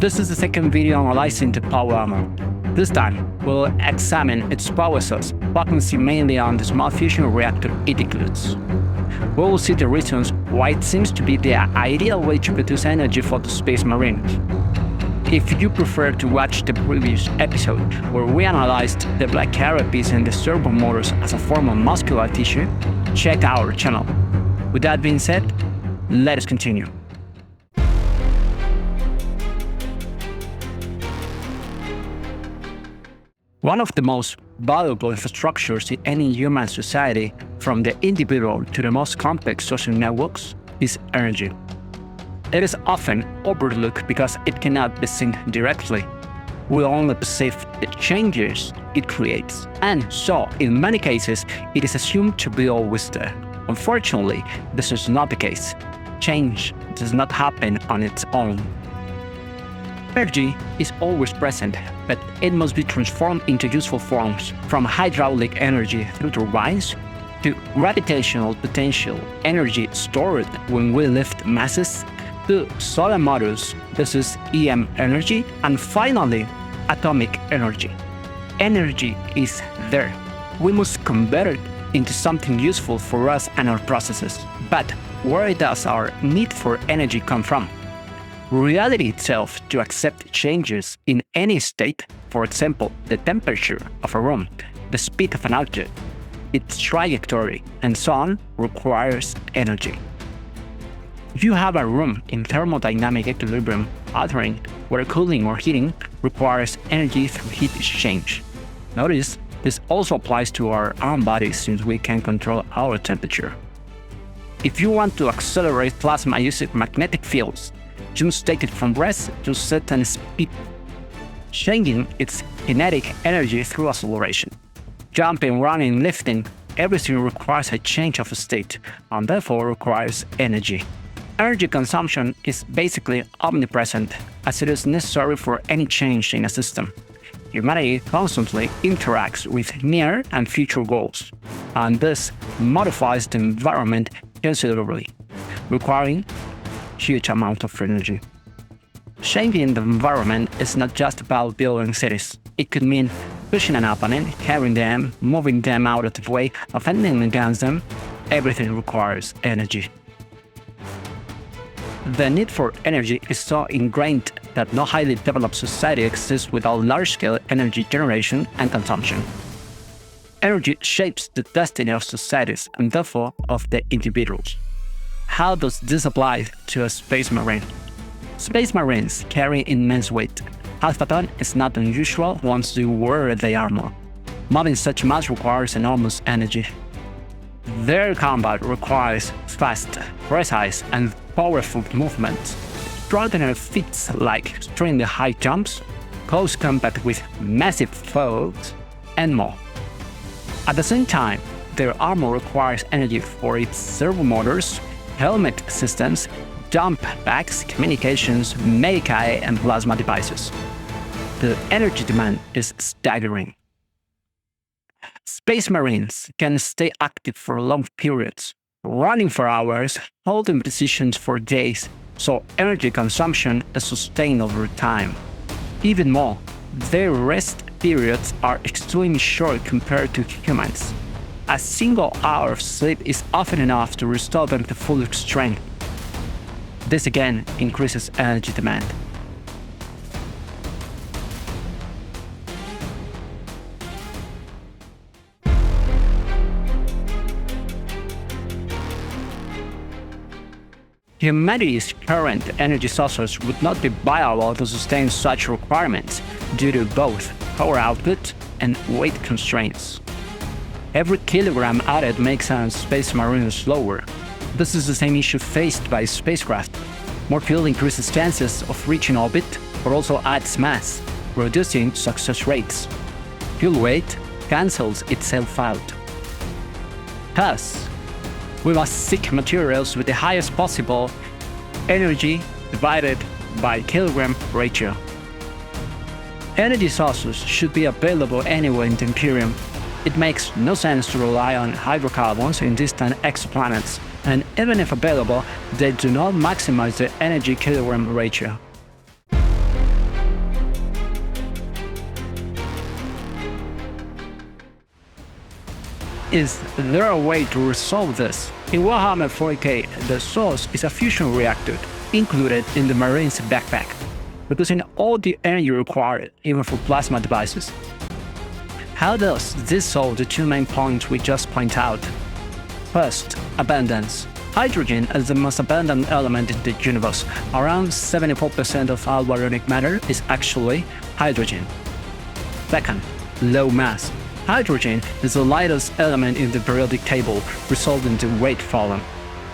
This is the second video analyzing the power armor. This time, we'll examine its power source, focusing mainly on the small fusion reactor Adeptus. We will see the reasons why it seems to be the ideal way to produce energy for the Space Marines. If you prefer to watch the previous episode, where we analyzed the black carapace and the servo motors as a form of muscular tissue, check our channel. With that being said, let us continue. One of the most valuable infrastructures in any human society, from the individual to the most complex social networks, is energy. It is often overlooked because it cannot be seen directly. We only perceive the changes it creates, and so, in many cases, it is assumed to be always there. Unfortunately, this is not the case. Change does not happen on its own. Energy is always present, but it must be transformed into useful forms, from hydraulic energy through turbines to gravitational potential energy stored when we lift masses to solar motors, this is EM energy, and finally, atomic energy. Energy is there. We must convert it into something useful for us and our processes. But where does our need for energy come from? Reality itself to accept changes in any state, for example, the temperature of a room, the speed of an object, its trajectory, and so on, requires energy. If you have a room in thermodynamic equilibrium, altering where cooling or heating requires energy through heat exchange. Notice this also applies to our own bodies since we can control our temperature. If you want to accelerate plasma using magnetic fields, you must take it from rest to certain speed, changing its kinetic energy through acceleration. Jumping, running, lifting, everything requires a change of state and therefore requires energy. Energy consumption is basically omnipresent, as it is necessary for any change in a system. Humanity constantly interacts with near and future goals, and this modifies the environment considerably, requiring huge amount of energy. Changing the environment is not just about building cities. It could mean pushing an opponent, carrying them, moving them out of the way, offending against them. Everything requires energy. The need for energy is so ingrained that no highly developed society exists without large-scale energy generation and consumption. Energy shapes the destiny of societies and therefore of the individuals. How does this apply to a Space Marine? Space Marines carry immense weight. Half a ton is not unusual once you wear the armor. Moving such mass requires enormous energy. Their combat requires fast, precise, and powerful movements, extraordinary feats like extremely high jumps, close combat with massive foes, and more. At the same time, their armor requires energy for its servo motors, helmet systems, jump packs, communications, mecha, and plasma devices. The energy demand is staggering. Space Marines can stay active for long periods, running for hours, holding positions for days, so energy consumption is sustained over time. Even more, their rest periods are extremely short compared to humans. A single hour of sleep is often enough to restore them to full strength. This again increases energy demand. Humanity's current energy sources would not be viable to sustain such requirements due to both power output and weight constraints. Every kilogram added makes a Space Marine slower. This is the same issue faced by spacecraft. More fuel increases chances of reaching orbit, but also adds mass, reducing success rates. Fuel weight cancels itself out. Thus, we must seek materials with the highest possible energy divided by kilogram ratio. Energy sources should be available anywhere in the Imperium. It makes no sense to rely on hydrocarbons in distant exoplanets, and even if available, they do not maximize the energy kilogram ratio. Is there a way to resolve this? In Warhammer 40k, the source is a fusion reactor included in the Marine's backpack, producing all the energy required, even for plasma devices. How does this solve the two main points we just point out? First, abundance. Hydrogen is the most abundant element in the universe. Around 74% of all ionic matter is actually hydrogen. Second, low mass. Hydrogen is the lightest element in the periodic table, resulting in weight fallen.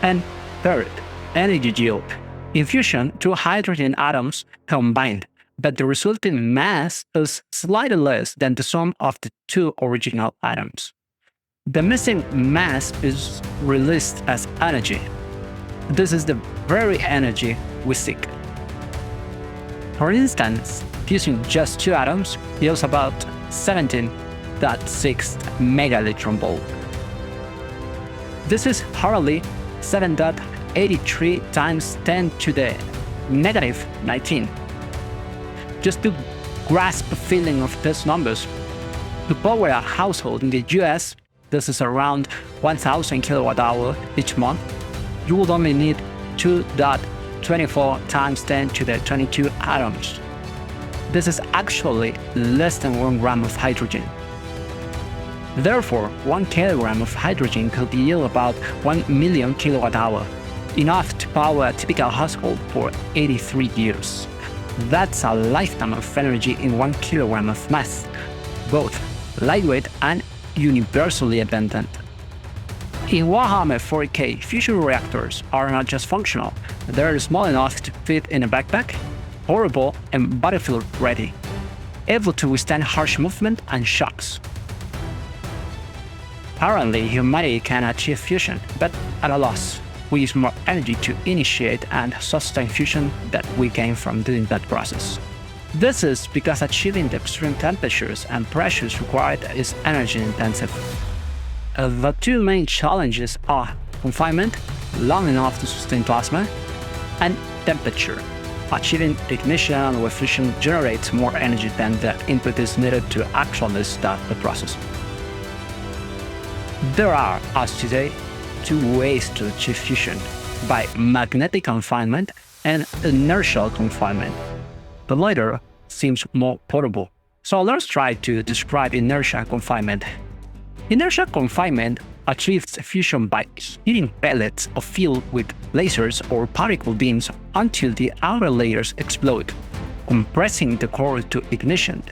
And third, energy yield. In fusion, two hydrogen atoms combined, but the resulting mass is slightly less than the sum of the two original atoms. The missing mass is released as energy. This is the very energy we seek. For instance, fusing just two atoms yields about 17.6 megaelectron volt. This is hardly 7.83 times 10 to the negative 19. Just to grasp the feeling of these numbers, to power a household in the US, this is around 1,000 kilowatt-hour each month, you would only need 2.24 times 10 to the 22 atoms. This is actually less than 1 gram of hydrogen. Therefore, 1 kilogram of hydrogen could yield about 1 million kilowatt-hour, enough to power a typical household for 83 years. That's a lifetime of energy in 1 kilogram of mass, both lightweight and universally abundant. In Warhammer 40k, fusion reactors are not just functional, they're small enough to fit in a backpack, portable and battlefield ready, able to withstand harsh movement and shocks. Apparently, humanity can achieve fusion, but at a loss. We use more energy to initiate and sustain fusion that we gain from doing that process. This is because achieving the extreme temperatures and pressures required is energy intensive. The two main challenges are confinement, long enough to sustain plasma, and temperature. Achieving ignition with fusion generates more energy than the input is needed to actually start the process. There are, as today, two ways to achieve fusion: by magnetic confinement and inertial confinement. The latter seems more portable. So let's try to describe inertial confinement. Inertial confinement achieves fusion by heating pellets of fuel with lasers or particle beams until the outer layers explode, compressing the core to ignition.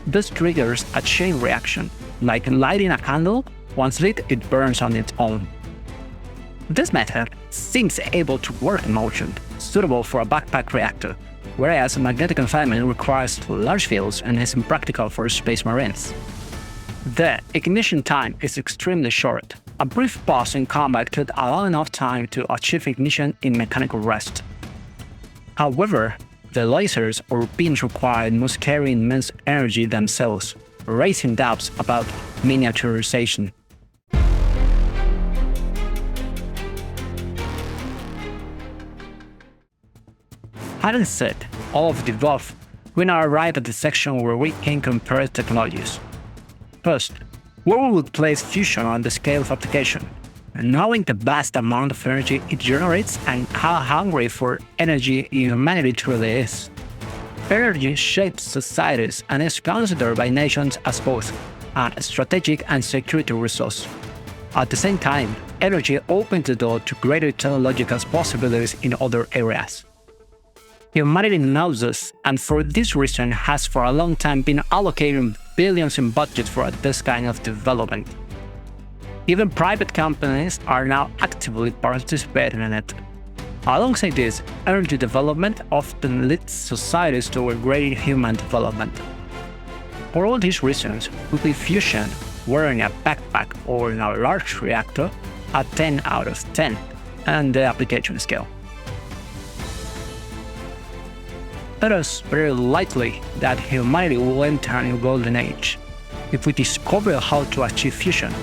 This triggers a chain reaction, like lighting a candle. Once lit, it burns on its own. This method seems able to work in motion, suitable for a backpack reactor, whereas magnetic confinement requires large fields and is impractical for space marines. The ignition time is extremely short. A brief pause in combat could allow enough time to achieve ignition in mechanical rest. However, the lasers or beams required must carry immense energy themselves, raising doubts about miniaturization. Having said all of the above, we now arrive at the section where we can compare technologies. First, where we would place fusion on the scale of application, knowing the vast amount of energy it generates and how hungry for energy humanity truly is. Energy shapes societies and is considered by nations as both a strategic and security resource. At the same time, energy opens the door to greater technological possibilities in other areas. Humanity knows this, and for this reason has for a long time been allocating billions in budget for this kind of development. Even private companies are now actively participating in it. Alongside this, energy development often leads societies toward greater human development. For all these reasons, we give fusion, whether in a backpack or in a large reactor, a 10 out of 10 on the application scale. It is very likely that humanity will enter a new golden age if we discover how to achieve fusion,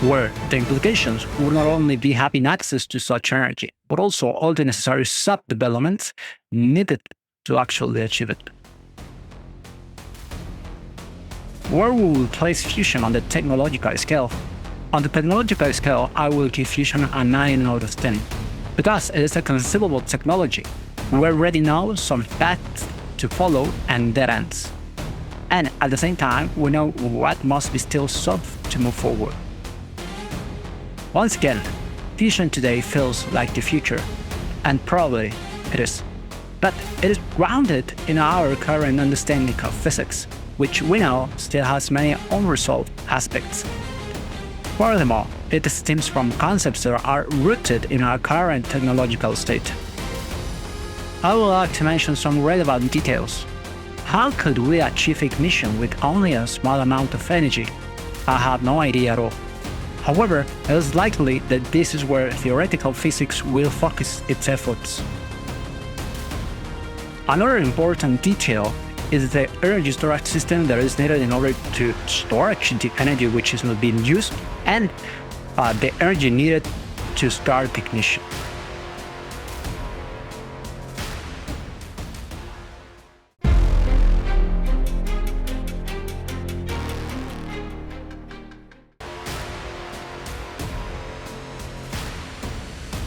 where the implications will not only be having access to such energy, but also all the necessary sub-developments needed to actually achieve it. where we will place fusion on the technological scale. On the technological scale, I will give fusion a 9 out of 10, because it is a conceivable technology. We already know some paths to follow and dead ends. And at the same time, we know what must be still solved to move forward. Once again, fusion today feels like the future, and probably it is. But it is grounded in our current understanding of physics, which we know still has many unresolved aspects. Furthermore, it stems from concepts that are rooted in our current technological state. I would like to mention some relevant details. How could we achieve ignition with only a small amount of energy? I have no idea at all. However, it is likely that this is where theoretical physics will focus its efforts. Another important detail is the energy storage system that is needed in order to store the energy which is not being used, and the energy needed to start ignition.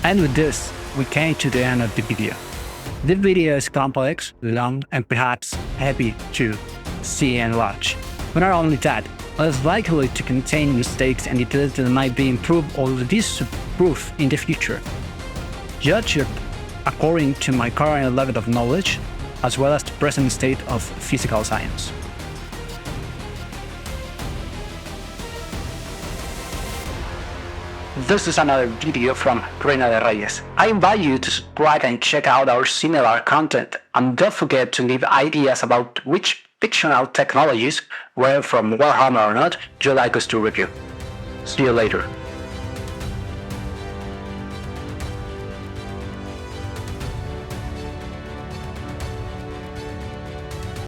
And with this, we came to the end of the video. The video is complex, long, and perhaps heavy to see and watch. But not only that, it is likely to contain mistakes and details that might be improved or disproved in the future. Judge it according to my current level of knowledge, as well as the present state of physical science. This is another video from Reina de Reyes. I invite you to subscribe and check out our similar content, and don't forget to leave ideas about which fictional technologies, whether from Warhammer or not, you'd like us to review. See you later.